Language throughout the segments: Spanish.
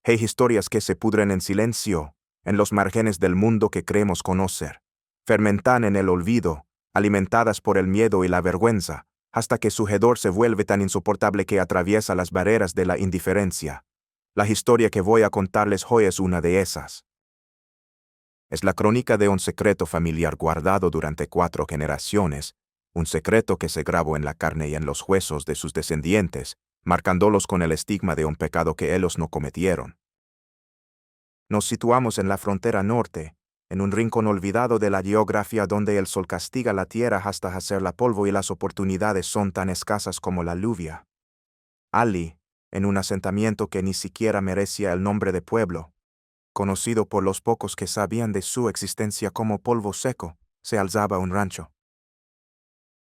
Hay historias que se pudren en silencio, en los márgenes del mundo que creemos conocer. Fermentan en el olvido, alimentadas por el miedo y la vergüenza, hasta que su hedor se vuelve tan insoportable que atraviesa las barreras de la indiferencia. La historia que voy a contarles hoy es una de esas. Es la crónica de un secreto familiar guardado durante 4 generaciones, un secreto que se grabó en la carne y en los huesos de sus descendientes, marcándolos con el estigma de un pecado que ellos no cometieron. Nos situamos en la frontera norte, en un rincón olvidado de la geografía donde el sol castiga la tierra hasta hacerla polvo y las oportunidades son tan escasas como la lluvia. Ali, en un asentamiento que ni siquiera merecía el nombre de pueblo, conocido por los pocos que sabían de su existencia como polvo seco, se alzaba un rancho.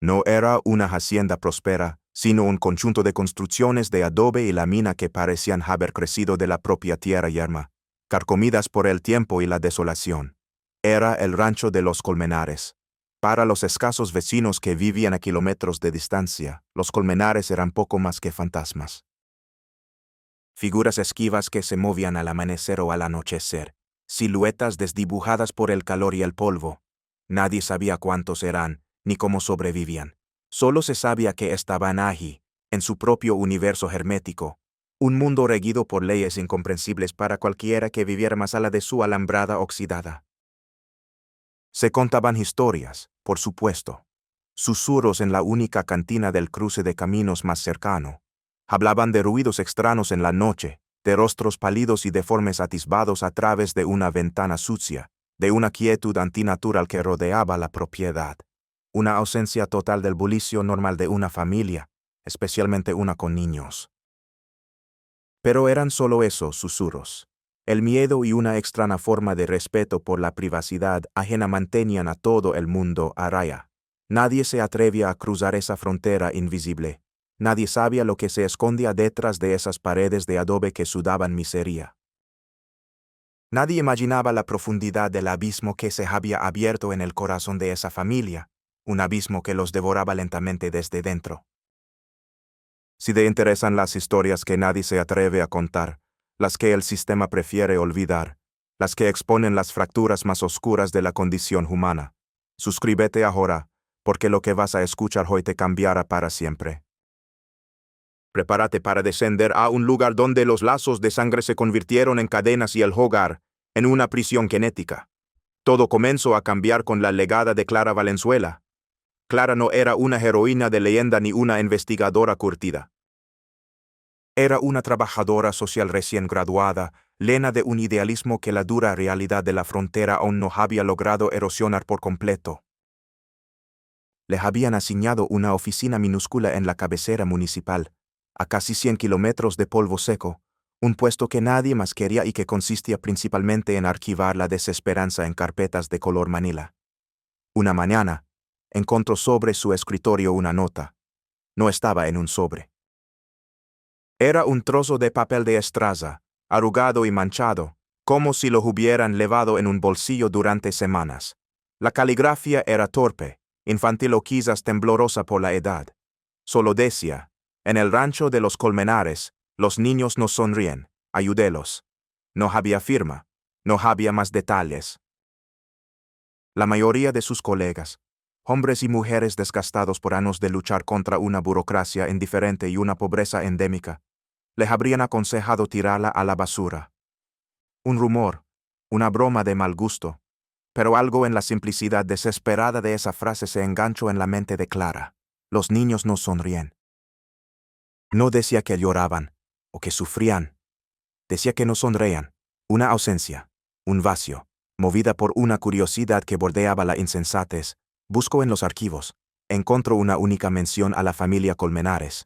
No era una hacienda próspera, sino un conjunto de construcciones de adobe y lámina que parecían haber crecido de la propia tierra yerma, carcomidas por el tiempo y la desolación. Era el rancho de los Colmenares. Para los escasos vecinos que vivían a kilómetros de distancia, los Colmenares eran poco más que fantasmas. Figuras esquivas que se movían al amanecer o al anochecer, siluetas desdibujadas por el calor y el polvo. Nadie sabía cuántos eran, ni cómo sobrevivían. Solo se sabía que estaban allí, en su propio universo hermético, un mundo regido por leyes incomprensibles para cualquiera que viviera más allá de su alambrada oxidada. Se contaban historias, por supuesto. Susurros en la única cantina del cruce de caminos más cercano. Hablaban de ruidos extraños en la noche, de rostros pálidos y deformes atisbados a través de una ventana sucia, de una quietud antinatural que rodeaba la propiedad. Una ausencia total del bullicio normal de una familia, especialmente una con niños. Pero eran solo esos susurros. El miedo y una extraña forma de respeto por la privacidad ajena mantenían a todo el mundo a raya. Nadie se atrevía a cruzar esa frontera invisible. Nadie sabía lo que se escondía detrás de esas paredes de adobe que sudaban miseria. Nadie imaginaba la profundidad del abismo que se había abierto en el corazón de esa familia, un abismo que los devoraba lentamente desde dentro. Si te interesan las historias que nadie se atreve a contar, las que el sistema prefiere olvidar, las que exponen las fracturas más oscuras de la condición humana, suscríbete ahora, porque lo que vas a escuchar hoy te cambiará para siempre. Prepárate para descender a un lugar donde los lazos de sangre se convirtieron en cadenas y el hogar, en una prisión genética. Todo comenzó a cambiar con la llegada de Clara Valenzuela. Clara no era una heroína de leyenda ni una investigadora curtida. Era una trabajadora social recién graduada, llena de un idealismo que la dura realidad de la frontera aún no había logrado erosionar por completo. Le habían asignado una oficina minúscula en la cabecera municipal, a casi 100 kilómetros de polvo seco, un puesto que nadie más quería y que consistía principalmente en archivar la desesperanza en carpetas de color manila. Una mañana, encontró sobre su escritorio una nota. No estaba en un sobre. Era un trozo de papel de estraza, arrugado y manchado, como si lo hubieran llevado en un bolsillo durante semanas. La caligrafía era torpe, infantil o quizás temblorosa por la edad. Solo decía: en el rancho de los Colmenares, los niños no sonríen, ayúdelos. No había firma, no había más detalles. La mayoría de sus colegas, hombres y mujeres desgastados por años de luchar contra una burocracia indiferente y una pobreza endémica, le habrían aconsejado tirarla a la basura. Un rumor, una broma de mal gusto, pero algo en la simplicidad desesperada de esa frase se enganchó en la mente de Clara. Los niños no sonríen. No decía que lloraban, o que sufrían. Decía que no sonreían. Una ausencia, un vacío, movida por una curiosidad que bordeaba la insensatez. Buscó en los archivos. Encontró una única mención a la familia Colmenares.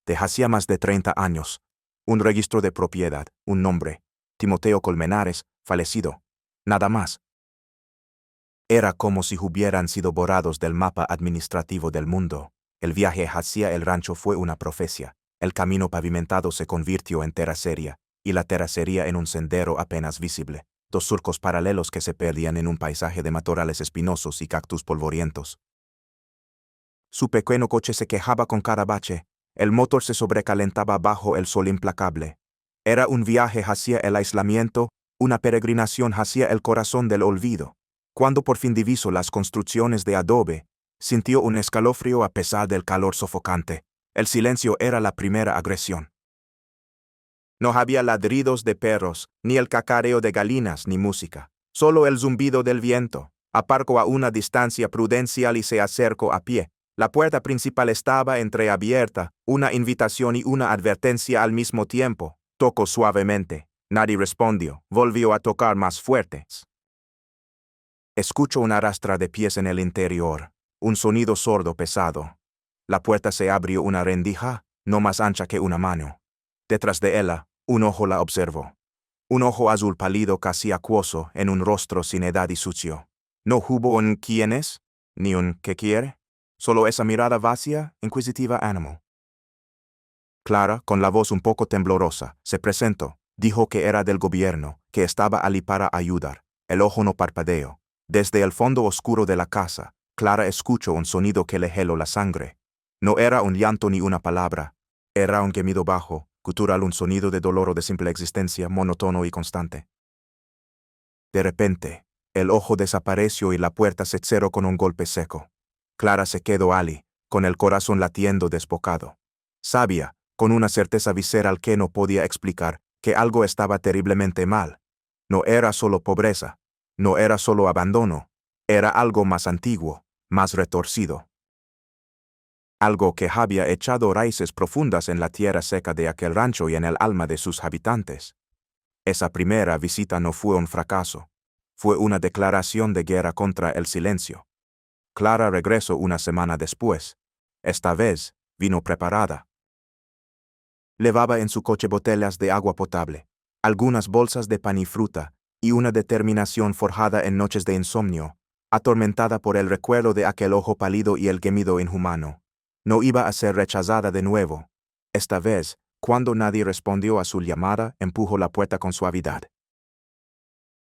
De hacía más de 30 años. Un registro de propiedad, un nombre. Timoteo Colmenares, fallecido. Nada más. Era como si hubieran sido borrados del mapa administrativo del mundo. El viaje hacia el rancho fue una profecía. El camino pavimentado se convirtió en terracería, y la terracería en un sendero apenas visible. 2 surcos paralelos que se perdían en un paisaje de matorrales espinosos y cactus polvorientos. Su pequeño coche se quejaba con cada bache. El motor se sobrecalentaba bajo el sol implacable. Era un viaje hacia el aislamiento, una peregrinación hacia el corazón del olvido. Cuando por fin divisó las construcciones de adobe, sintió un escalofrío a pesar del calor sofocante. El silencio era la primera agresión. No había ladridos de perros, ni el cacareo de galinas, ni música. Solo el zumbido del viento. Aparcó a una distancia prudencial y se acercó a pie. La puerta principal estaba entreabierta, una invitación y una advertencia al mismo tiempo. Tocó suavemente. Nadie respondió. Volvió a tocar más fuerte. Escuchó una rastra de pies en el interior. Un sonido sordo pesado. La puerta se abrió una rendija, no más ancha que una mano. Detrás de ella, un ojo la observó. Un ojo azul pálido casi acuoso en un rostro sin edad y sucio. No hubo un ¿quién es? Ni un ¿qué quiere? Solo esa mirada vacía, inquisitiva ánimo. Clara, con la voz un poco temblorosa, se presentó. Dijo que era del gobierno, que estaba allí para ayudar. El ojo no parpadeó. Desde el fondo oscuro de la casa, Clara escuchó un sonido que le heló la sangre. No era un llanto ni una palabra. Era un gemido bajo, gutural, un sonido de dolor o de simple existencia, monótono y constante. De repente, el ojo desapareció y la puerta se cerró con un golpe seco. Clara se quedó allí, con el corazón latiendo desbocado. Sabía, con una certeza visceral que no podía explicar, que algo estaba terriblemente mal. No era solo pobreza, no era solo abandono, era algo más antiguo, más retorcido. Algo que había echado raíces profundas en la tierra seca de aquel rancho y en el alma de sus habitantes. Esa primera visita no fue un fracaso, fue una declaración de guerra contra el silencio. Clara regresó una semana después. Esta vez, vino preparada. Llevaba en su coche botellas de agua potable, algunas bolsas de pan y fruta, y una determinación forjada en noches de insomnio, atormentada por el recuerdo de aquel ojo pálido y el gemido inhumano. No iba a ser rechazada de nuevo. Esta vez, cuando nadie respondió a su llamada, empujó la puerta con suavidad.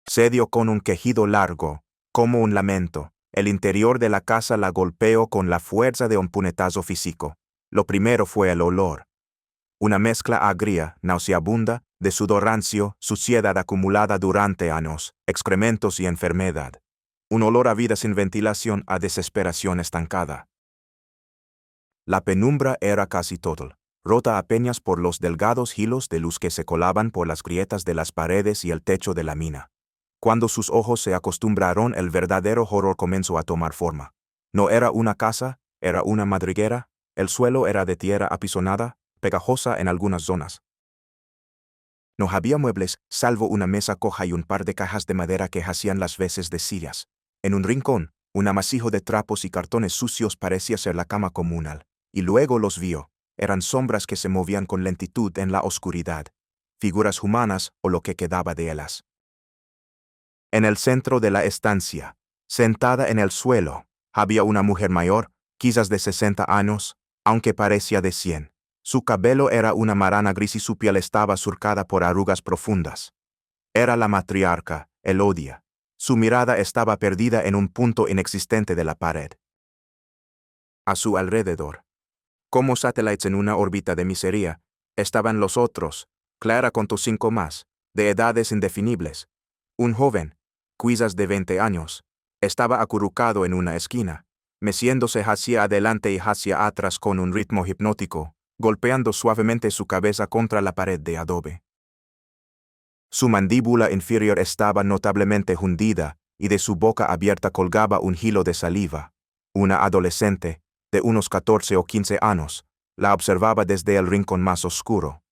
Se dio con un quejido largo, como un lamento. El interior de la casa la golpeó con la fuerza de un puñetazo físico. Lo primero fue el olor. Una mezcla agria, nauseabunda, de sudor rancio, suciedad acumulada durante años, excrementos y enfermedad. Un olor a vida sin ventilación, a desesperación estancada. La penumbra era casi total, rota apenas por los delgados hilos de luz que se colaban por las grietas de las paredes y el techo de la mina. Cuando sus ojos se acostumbraron, el verdadero horror comenzó a tomar forma. No era una casa, era una madriguera. El suelo era de tierra apisonada, pegajosa en algunas zonas. No había muebles, salvo una mesa coja y un par de cajas de madera que hacían las veces de sillas. En un rincón, un amasijo de trapos y cartones sucios parecía ser la cama comunal. Y luego los vio. Eran sombras que se movían con lentitud en la oscuridad. Figuras humanas o lo que quedaba de ellas. En el centro de la estancia, sentada en el suelo, había una mujer mayor, quizás de 60 años, aunque parecía de 100. Su cabello era una marana gris y su piel estaba surcada por arrugas profundas. Era la matriarca, Elodia. Su mirada estaba perdida en un punto inexistente de la pared. A su alrededor, como satélites en una órbita de miseria, estaban los otros, Clara contó 5 más, de edades indefinibles. Un joven, quizás de 20 años, estaba acurrucado en una esquina, meciéndose hacia adelante y hacia atrás con un ritmo hipnótico, golpeando suavemente su cabeza contra la pared de adobe. Su mandíbula inferior estaba notablemente hundida, y de su boca abierta colgaba un hilo de saliva. Una adolescente, de unos 14 o 15 años, la observaba desde el rincón más oscuro.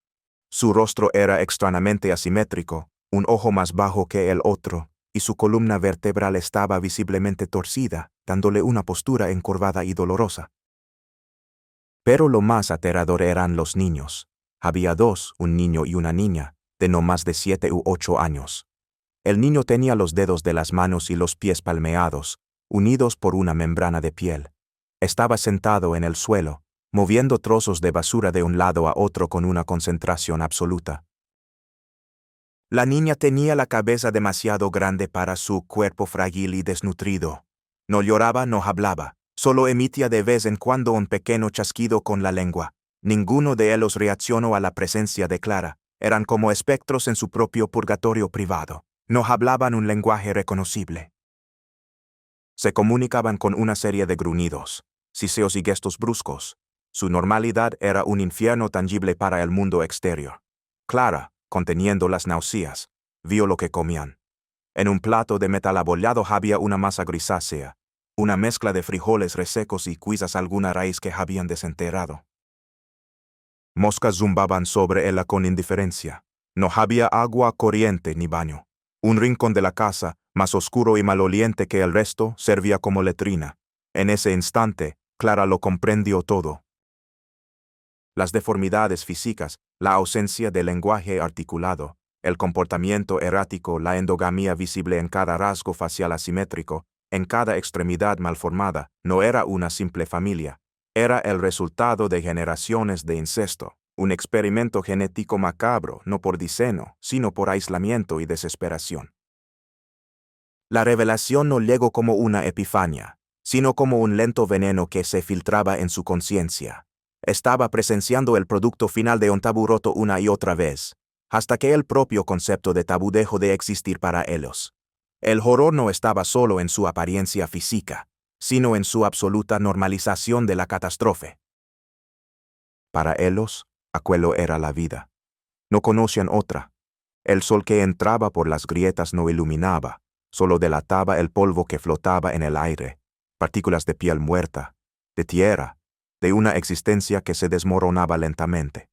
Su rostro era extrañamente asimétrico, un ojo más bajo que el otro, y su columna vertebral estaba visiblemente torcida, dándole una postura encorvada y dolorosa. Pero lo más aterrador eran los niños. Había 2, un niño y una niña, de no más de 7 u 8 años. El niño tenía los dedos de las manos y los pies palmeados, unidos por una membrana de piel. Estaba sentado en el suelo, moviendo trozos de basura de un lado a otro con una concentración absoluta. La niña tenía la cabeza demasiado grande para su cuerpo frágil y desnutrido. No lloraba, no hablaba, solo emitía de vez en cuando un pequeño chasquido con la lengua. Ninguno de ellos reaccionó a la presencia de Clara. Eran como espectros en su propio purgatorio privado. No hablaban un lenguaje reconocible. Se comunicaban con una serie de gruñidos, siseos y gestos bruscos. Su normalidad era un infierno tangible para el mundo exterior. Clara, conteniendo las náuseas, vio lo que comían. En un plato de metal abollado había una masa grisácea, una mezcla de frijoles resecos y quizás alguna raíz que habían desenterrado. Moscas zumbaban sobre ella con indiferencia. No había agua corriente ni baño. Un rincón de la casa, más oscuro y maloliente que el resto, servía como letrina. En ese instante, Clara lo comprendió todo. Las deformidades físicas, la ausencia de lenguaje articulado, el comportamiento errático, la endogamia visible en cada rasgo facial asimétrico, en cada extremidad malformada, no era una simple familia. Era el resultado de generaciones de incesto, un experimento genético macabro, no por diseño, sino por aislamiento y desesperación. La revelación no llegó como una epifanía, sino como un lento veneno que se filtraba en su conciencia. Estaba presenciando el producto final de un tabú roto una y otra vez, hasta que el propio concepto de tabú dejó de existir para ellos. El horror no estaba solo en su apariencia física, sino en su absoluta normalización de la catástrofe. Para ellos, aquello era la vida. No conocían otra. El sol que entraba por las grietas no iluminaba, solo delataba el polvo que flotaba en el aire, partículas de piel muerta, de tierra, de una existencia que se desmoronaba lentamente.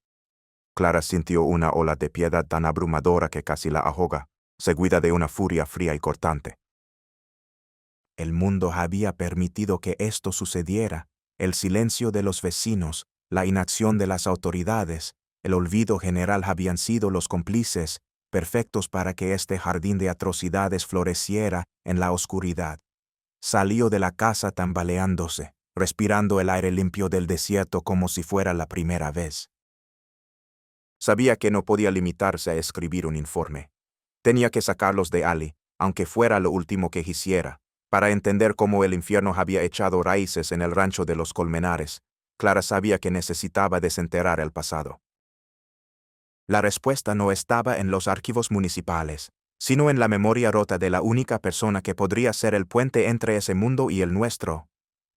Clara sintió una ola de piedad tan abrumadora que casi la ahoga, seguida de una furia fría y cortante. El mundo había permitido que esto sucediera, el silencio de los vecinos, la inacción de las autoridades, el olvido general habían sido los cómplices, perfectos para que este jardín de atrocidades floreciera en la oscuridad. Salió de la casa tambaleándose, respirando el aire limpio del desierto como si fuera la primera vez. Sabía que no podía limitarse a escribir un informe. Tenía que sacarlos de Ali, aunque fuera lo último que hiciera, para entender cómo el infierno había echado raíces en el rancho de los Colmenares. Clara sabía que necesitaba desenterrar el pasado. La respuesta no estaba en los archivos municipales, sino en la memoria rota de la única persona que podría ser el puente entre ese mundo y el nuestro.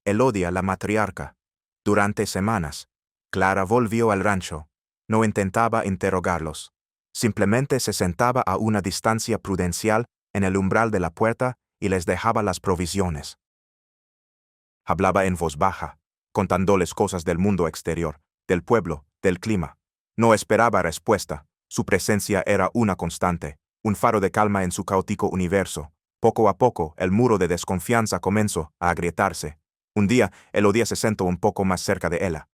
Elodia, la matriarca. Durante semanas, Clara volvió al rancho. No intentaba interrogarlos. Simplemente se sentaba a una distancia prudencial en el umbral de la puerta y les dejaba las provisiones. Hablaba en voz baja, contándoles cosas del mundo exterior, del pueblo, del clima. No esperaba respuesta. Su presencia era una constante, un faro de calma en su caótico universo. Poco a poco, el muro de desconfianza comenzó a agrietarse. Un día, Elodia se sentó un poco más cerca de ella.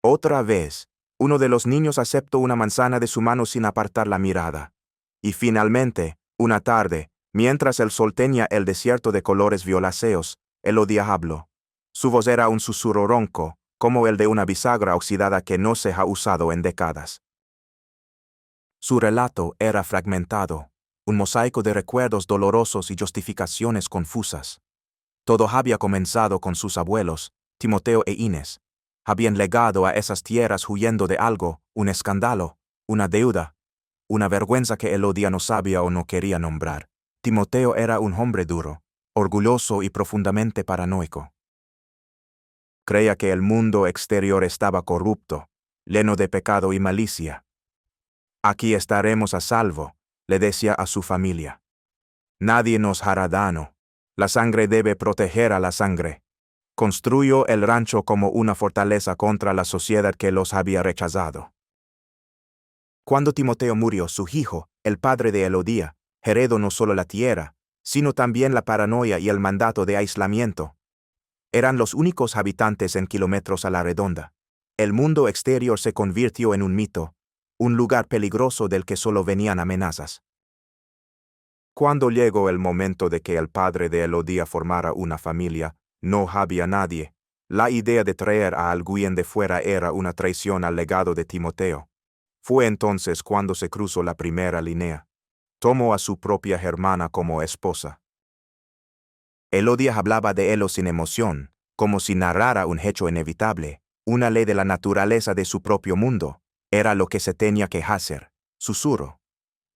Otra vez, uno de los niños aceptó una manzana de su mano sin apartar la mirada. Y finalmente, una tarde, mientras el sol teñía el desierto de colores violáceos, Elodia habló. Su voz era un susurro ronco, como el de una bisagra oxidada que no se ha usado en décadas. Su relato era fragmentado, un mosaico de recuerdos dolorosos y justificaciones confusas. Todo había comenzado con sus abuelos, Timoteo e Inés. Habían legado a esas tierras huyendo de algo, un escándalo, una deuda, una vergüenza que Elodia no sabía o no quería nombrar. Timoteo era un hombre duro, orgulloso y profundamente paranoico. Creía que el mundo exterior estaba corrupto, lleno de pecado y malicia. Aquí estaremos a salvo, le decía a su familia. Nadie nos hará daño. La sangre debe proteger a la sangre. Construyó el rancho como una fortaleza contra la sociedad que los había rechazado. Cuando Timoteo murió, su hijo, el padre de Elodia, heredó no solo la tierra, sino también la paranoia y el mandato de aislamiento. Eran los únicos habitantes en kilómetros a la redonda. El mundo exterior se convirtió en un mito, un lugar peligroso del que solo venían amenazas. Cuando llegó el momento de que el padre de Elodia formara una familia, no había nadie. La idea de traer a alguien de fuera era una traición al legado de Timoteo. Fue entonces cuando se cruzó la primera línea. Tomó a su propia hermana como esposa. Elodia hablaba de él sin emoción, como si narrara un hecho inevitable, una ley de la naturaleza de su propio mundo. Era lo que se tenía que hacer, susurro.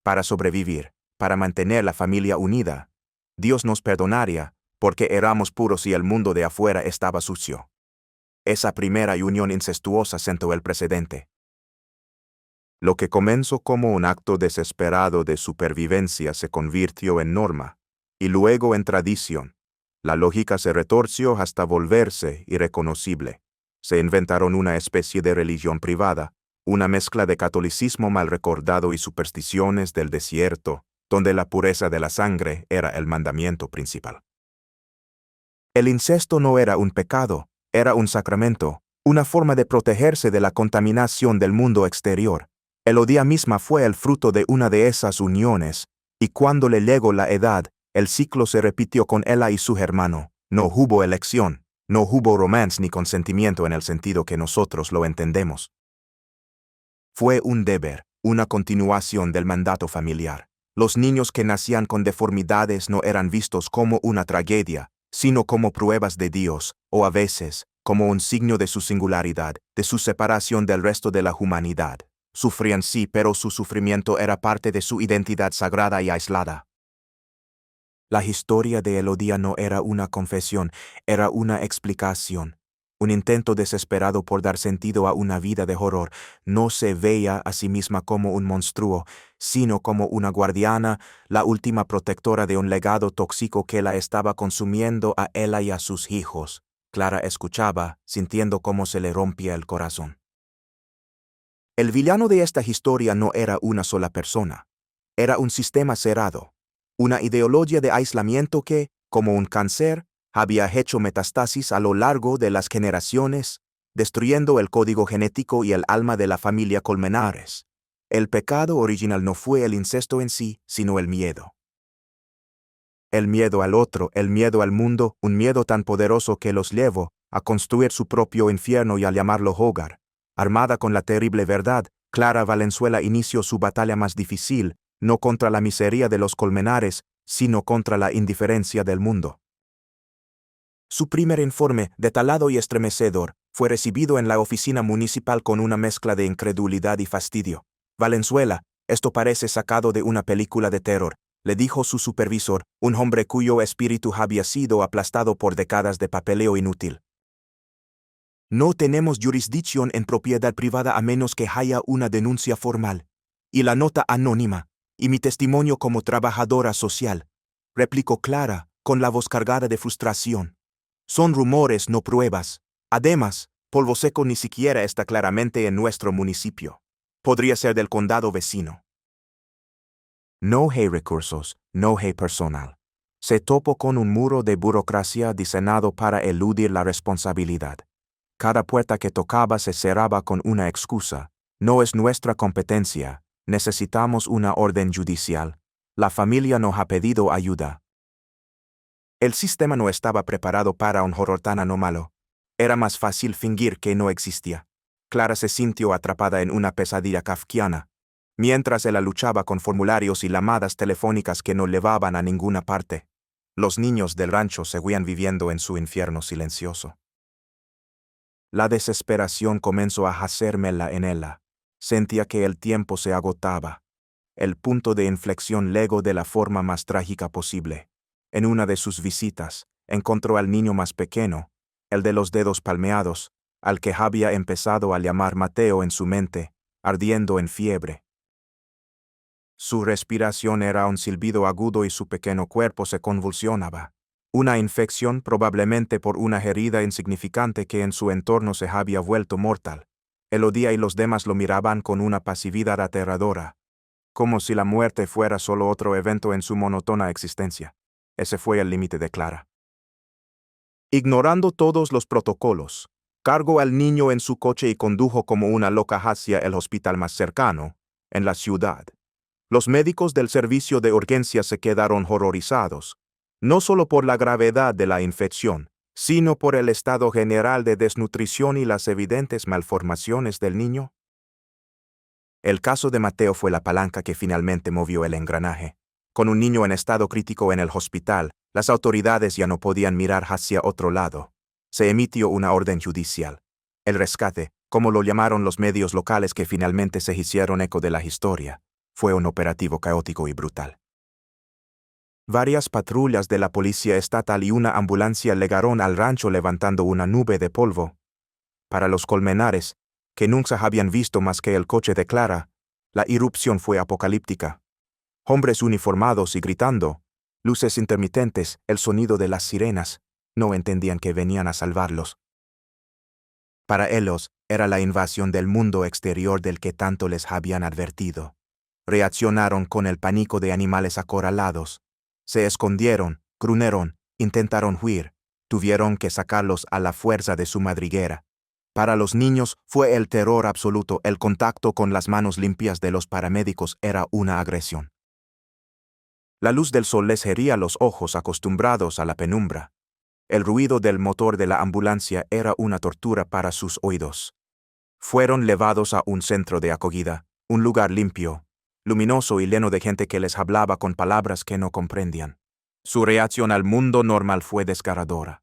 Para sobrevivir, para mantener la familia unida. Dios nos perdonaría, porque éramos puros y el mundo de afuera estaba sucio. Esa primera unión incestuosa sentó el precedente. Lo que comenzó como un acto desesperado de supervivencia se convirtió en norma, y luego en tradición. La lógica se retorció hasta volverse irreconocible. Se inventaron una especie de religión privada, una mezcla de catolicismo mal recordado y supersticiones del desierto, donde la pureza de la sangre era el mandamiento principal. El incesto no era un pecado, era un sacramento, una forma de protegerse de la contaminación del mundo exterior. Elodía misma fue el fruto de una de esas uniones, y cuando le llegó la edad, el ciclo se repitió con ella y su hermano. No hubo elección, no hubo romance ni consentimiento en el sentido que nosotros lo entendemos. Fue un deber, una continuación del mandato familiar. Los niños que nacían con deformidades no eran vistos como una tragedia, sino como pruebas de Dios, o a veces, como un signo de su singularidad, de su separación del resto de la humanidad. Sufrían sí, pero su sufrimiento era parte de su identidad sagrada y aislada. La historia de Elodía no era una confesión, era una explicación. Un intento desesperado por dar sentido a una vida de horror. No se veía a sí misma como un monstruo, sino como una guardiana, la última protectora de un legado tóxico que la estaba consumiendo a ella y a sus hijos. Clara escuchaba, sintiendo cómo se le rompía el corazón. El villano de esta historia no era una sola persona. Era un sistema cerrado, una ideología de aislamiento que, como un cáncer, había hecho metástasis a lo largo de las generaciones, destruyendo el código genético y el alma de la familia Colmenares. El pecado original no fue el incesto en sí, sino el miedo. El miedo al otro, el miedo al mundo, un miedo tan poderoso que los llevó a construir su propio infierno y a llamarlo hogar. Armada con la terrible verdad, Clara Valenzuela inició su batalla más difícil, no contra la miseria de los Colmenares, sino contra la indiferencia del mundo. Su primer informe, detallado y estremecedor, fue recibido en la oficina municipal con una mezcla de incredulidad y fastidio. Valenzuela, esto parece sacado de una película de terror, le dijo su supervisor, un hombre cuyo espíritu había sido aplastado por décadas de papeleo inútil. No tenemos jurisdicción en propiedad privada a menos que haya una denuncia formal. Y la nota anónima, y mi testimonio como trabajadora social, replicó Clara, con la voz cargada de frustración. Son rumores, no pruebas. Además, Polvo Seco ni siquiera está claramente en nuestro municipio. Podría ser del condado vecino. No hay recursos, no hay personal. Se topó con un muro de burocracia diseñado para eludir la responsabilidad. Cada puerta que tocaba se cerraba con una excusa. No es nuestra competencia, necesitamos una orden judicial. La familia nos ha pedido ayuda. El sistema no estaba preparado para un horror tan anómalo. Era más fácil fingir que no existía. Clara se sintió atrapada en una pesadilla kafkiana, mientras ella luchaba con formularios y llamadas telefónicas que no llevaban a ninguna parte. Los niños del rancho seguían viviendo en su infierno silencioso. La desesperación comenzó a hacérmela en ella. Sentía que el tiempo se agotaba. El punto de inflexión llegó de la forma más trágica posible. En una de sus visitas, encontró al niño más pequeño, el de los dedos palmeados, al que había empezado a llamar Mateo en su mente, ardiendo en fiebre. Su respiración era un silbido agudo y su pequeño cuerpo se convulsionaba. Una infección probablemente por una herida insignificante que en su entorno se había vuelto mortal. Elodía y los demás lo miraban con una pasividad aterradora, como si la muerte fuera solo otro evento en su monótona existencia. Ese fue el límite de Clara. Ignorando todos los protocolos, cargó al niño en su coche y condujo como una loca hacia el hospital más cercano, en la ciudad. Los médicos del servicio de urgencia se quedaron horrorizados, no solo por la gravedad de la infección, sino por el estado general de desnutrición y las evidentes malformaciones del niño. El caso de Mateo fue la palanca que finalmente movió el engranaje. Con un niño en estado crítico en el hospital, las autoridades ya no podían mirar hacia otro lado. Se emitió una orden judicial. El rescate, como lo llamaron los medios locales que finalmente se hicieron eco de la historia, fue un operativo caótico y brutal. Varias patrullas de la policía estatal y una ambulancia llegaron al rancho levantando una nube de polvo. Para los colmenares, que nunca habían visto más que el coche de Clara, la irrupción fue apocalíptica. Hombres uniformados y gritando, luces intermitentes, el sonido de las sirenas, no entendían que venían a salvarlos. Para ellos, era la invasión del mundo exterior del que tanto les habían advertido. Reaccionaron con el pánico de animales acorralados. Se escondieron, gruñeron, intentaron huir, tuvieron que sacarlos a la fuerza de su madriguera. Para los niños fue el terror absoluto, el contacto con las manos limpias de los paramédicos era una agresión. La luz del sol les hería los ojos acostumbrados a la penumbra. El ruido del motor de la ambulancia era una tortura para sus oídos. Fueron llevados a un centro de acogida, un lugar limpio, luminoso y lleno de gente que les hablaba con palabras que no comprendían. Su reacción al mundo normal fue desgarradora.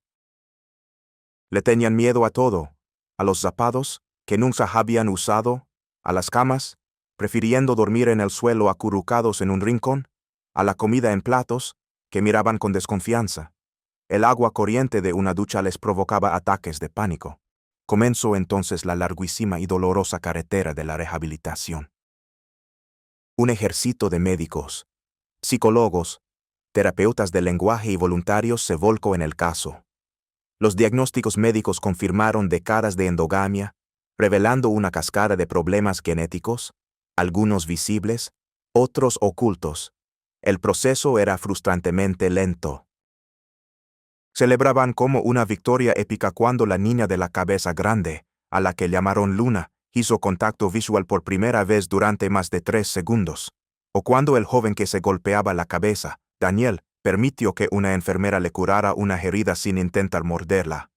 Le tenían miedo a todo, a los zapatos, que nunca habían usado, a las camas, prefiriendo dormir en el suelo acurrucados en un rincón, a la comida en platos, que miraban con desconfianza. El agua corriente de una ducha les provocaba ataques de pánico. Comenzó entonces la larguísima y dolorosa carretera de la rehabilitación. Un ejército de médicos, psicólogos, terapeutas del lenguaje y voluntarios se volcó en el caso. Los diagnósticos médicos confirmaron décadas de endogamia, revelando una cascada de problemas genéticos, algunos visibles, otros ocultos. El proceso era frustrantemente lento. Celebraban como una victoria épica cuando la niña de la cabeza grande, a la que llamaron Luna, hizo contacto visual por primera vez durante más de 3 segundos, o cuando el joven que se golpeaba la cabeza, Daniel, permitió que una enfermera le curara una herida sin intentar morderla.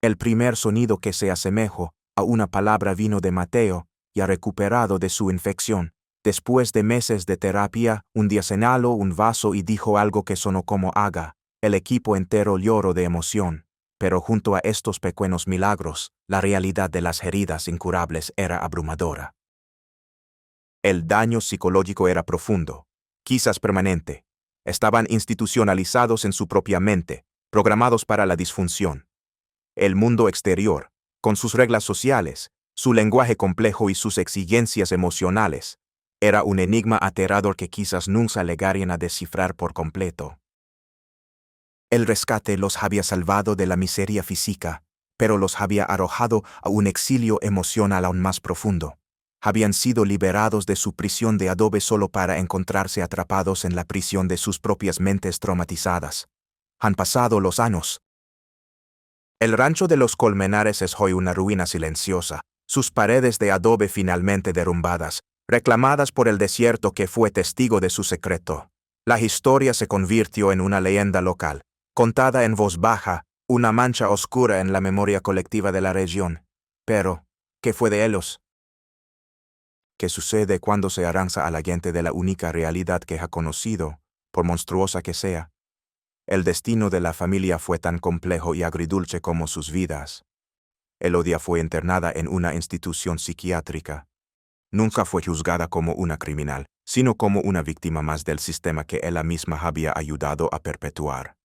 El primer sonido que se asemejó a una palabra vino de Mateo, ya recuperado de su infección. Después de meses de terapia, un día señaló un vaso y dijo algo que sonó como haga. El equipo entero lloró de emoción, pero junto a estos pequeños milagros, la realidad de las heridas incurables era abrumadora. El daño psicológico era profundo, quizás permanente. Estaban institucionalizados en su propia mente, programados para la disfunción. El mundo exterior, con sus reglas sociales, su lenguaje complejo y sus exigencias emocionales, era un enigma aterrador que quizás nunca llegarían a descifrar por completo. El rescate los había salvado de la miseria física, pero los había arrojado a un exilio emocional aún más profundo. Habían sido liberados de su prisión de adobe solo para encontrarse atrapados en la prisión de sus propias mentes traumatizadas. Han pasado los años. El rancho de los Colmenares es hoy una ruina silenciosa, sus paredes de adobe finalmente derrumbadas, reclamadas por el desierto que fue testigo de su secreto. La historia se convirtió en una leyenda local, contada en voz baja, una mancha oscura en la memoria colectiva de la región. Pero, ¿qué fue de ellos? ¿Qué sucede cuando se arranca a la gente de la única realidad que ha conocido, por monstruosa que sea? El destino de la familia fue tan complejo y agridulce como sus vidas. Elodia fue internada en una institución psiquiátrica. Nunca fue juzgada como una criminal, sino como una víctima más del sistema que ella misma había ayudado a perpetuar.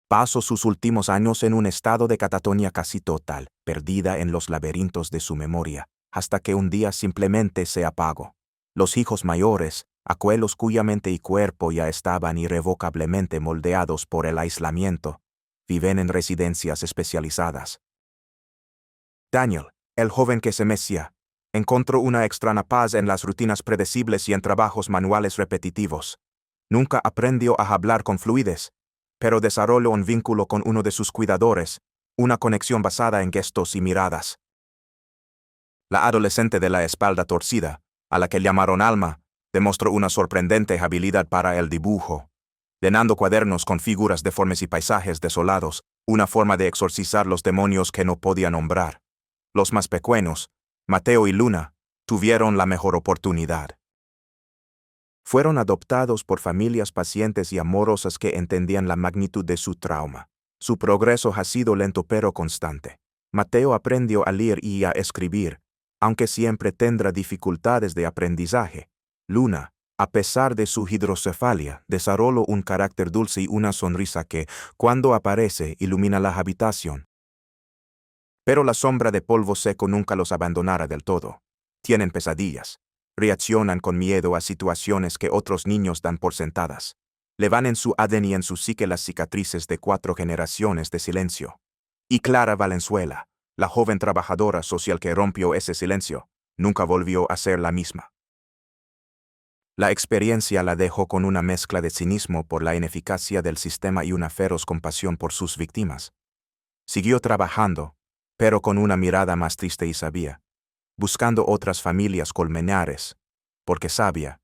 Pasó sus últimos años en un estado de catatonia casi total, perdida en los laberintos de su memoria, hasta que un día simplemente se apagó. Los hijos mayores, aquellos cuya mente y cuerpo ya estaban irrevocablemente moldeados por el aislamiento, viven en residencias especializadas. Daniel, el joven que se mecía, encontró una extraña paz en las rutinas predecibles y en trabajos manuales repetitivos. Nunca aprendió a hablar con fluidez, pero desarrolló un vínculo con uno de sus cuidadores, una conexión basada en gestos y miradas. La adolescente de la espalda torcida, a la que llamaron Alma, demostró una sorprendente habilidad para el dibujo, llenando cuadernos con figuras deformes y paisajes desolados, una forma de exorcizar los demonios que no podía nombrar. Los más pequeños, Mateo y Luna, tuvieron la mejor oportunidad. Fueron adoptados por familias pacientes y amorosas que entendían la magnitud de su trauma. Su progreso ha sido lento pero constante. Mateo aprendió a leer y a escribir, aunque siempre tendrá dificultades de aprendizaje. Luna, a pesar de su hidrocefalia, desarrolló un carácter dulce y una sonrisa que, cuando aparece, ilumina la habitación. Pero la sombra de polvo seco nunca los abandonará del todo. Tienen pesadillas. Reaccionan con miedo a situaciones que otros niños dan por sentadas. Le van en su ADN y en su psique las cicatrices de 4 generaciones de silencio. Y Clara Valenzuela, la joven trabajadora social que rompió ese silencio, nunca volvió a ser la misma. La experiencia la dejó con una mezcla de cinismo por la ineficacia del sistema y una feroz compasión por sus víctimas. Siguió trabajando, pero con una mirada más triste y sabia, buscando otras familias colmenares, porque sabía,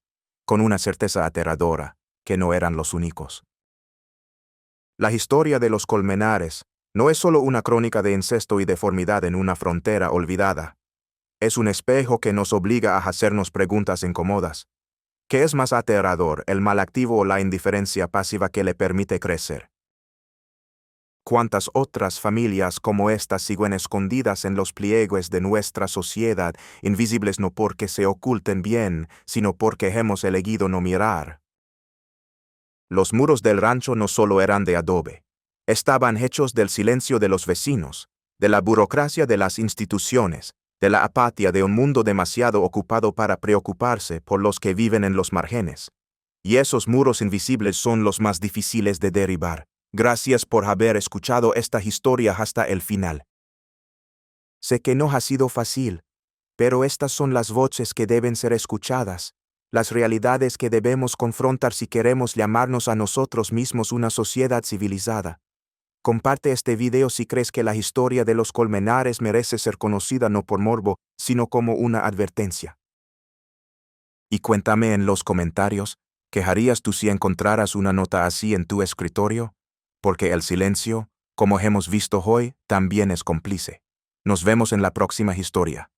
con una certeza aterradora, que no eran los únicos. La historia de los colmenares no es solo una crónica de incesto y deformidad en una frontera olvidada. Es un espejo que nos obliga a hacernos preguntas incómodas. ¿Qué es más aterrador, el mal activo o la indiferencia pasiva que le permite crecer? ¿Cuántas otras familias como esta siguen escondidas en los pliegues de nuestra sociedad, invisibles no porque se oculten bien, sino porque hemos elegido no mirar? Los muros del rancho no solo eran de adobe. Estaban hechos del silencio de los vecinos, de la burocracia de las instituciones, de la apatía de un mundo demasiado ocupado para preocuparse por los que viven en los márgenes. Y esos muros invisibles son los más difíciles de derribar. Gracias por haber escuchado esta historia hasta el final. Sé que no ha sido fácil, pero estas son las voces que deben ser escuchadas, las realidades que debemos confrontar si queremos llamarnos a nosotros mismos una sociedad civilizada. Comparte este video si crees que la historia de los colmenares merece ser conocida no por morbo, sino como una advertencia. Y cuéntame en los comentarios, ¿qué harías tú si encontraras una nota así en tu escritorio? Porque el silencio, como hemos visto hoy, también es cómplice. Nos vemos en la próxima historia.